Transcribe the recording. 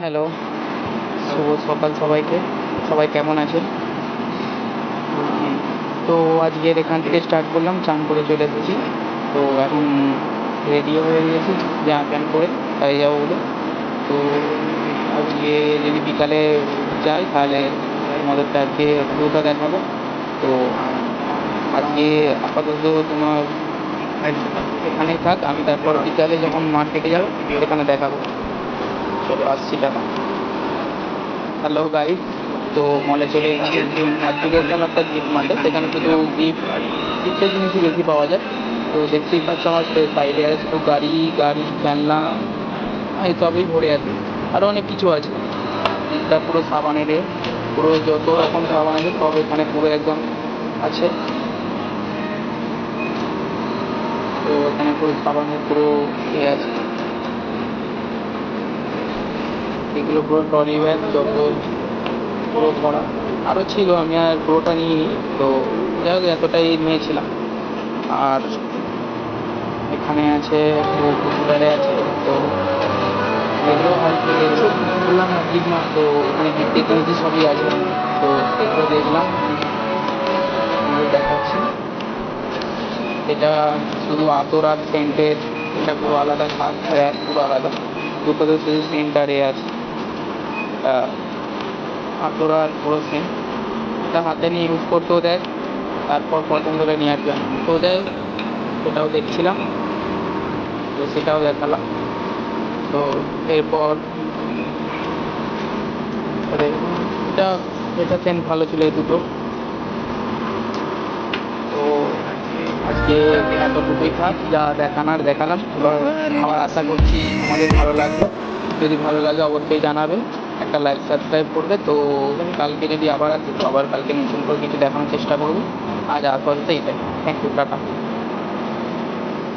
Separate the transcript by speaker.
Speaker 1: Hello, শুভ সকাল সবাইকে। সবাই কেমন আছেন? তো আজকের এখান থেকে স্টার্ট করলাম, চান করে চলে এসেছি। তো এখন রেডিও হয়ে গেছি জামা প্যান্ট পরে কাজে যাবো বলে। তো আজকে যদি বিকালে যাই তাহলে তোমাদেরকে আজকে পুরোটা দেখাবো। তো আজকে আপাতত তোমার এখানেই থাক, আমি তারপর বিকালে যখন মাঠ থেকে যাবো সেখানে দেখাবো। চলো আসছি, টাটা। হ্যালো গাইড, তো মলে চলে এসেছি। আজকে গেছিলাম একটা গিফট মার্টে, সেখানে শুধু গিফটের জিনিসই বেশি পাওয়া যায়। তো দেখতেই পাচ্ছ আমার বাইরে আছে তো গাড়ি গাড়ি খেলনা এইসবই ভরে আছে। আরও অনেক কিছু আছে। এটা পুরো সাবানের পুরো যত রকম সাবান আছে সব এখানে পুরো একদম আছে। তো এখানে পুরো সাবানের পুরো আছে। এগুলো পুরো ট্রলি ব্যাগ যত পুরো ভরা। আরও ছিল, আমি আর পুরোটা নিইনি। তো যাই হোক এতটাই নিয়েছিলাম। আর এখানে আছে পুকুরারে আছে। তো এগুলো বললাম না ঠিক না, তো এখানে গিফটের জিনিস সবই আছে। তো এগুলো দেখলাম, দেখাচ্ছি। এটা শুধু আতর আর সেন্টের, এটা পুরো আলাদা স্বাদ, পুরো আলাদা। দুটোতে শুধু সেন্ট আর আছে। আতর আর পুরো সেন্ট, এটা হাতে নিয়ে ইউজ করতেও দেয়। তারপর পছন্দ করে নিয়ে আসবে। তো দেয়, সেটাও দেখছিলাম, তো সেটাও দেখালাম। তো এরপর এটা এটা সেন্ট ভালো ছিল এই দুটো। তো আজকে এতটুকুই থাক, যা দেখানোর দেখালাম। এবার আমার আশা করছি আমাদের ভালো লাগলো। যদি ভালো লাগে অবশ্যই জানাবে, একটা লাইক সাবস্ক্রাইব করবে। তো কালকে যদি আবার আসি তো আবার কালকে নতুন করে কিছু দেখানোর চেষ্টা করবো। আজ আপাতত এটাই। Thank you, tata.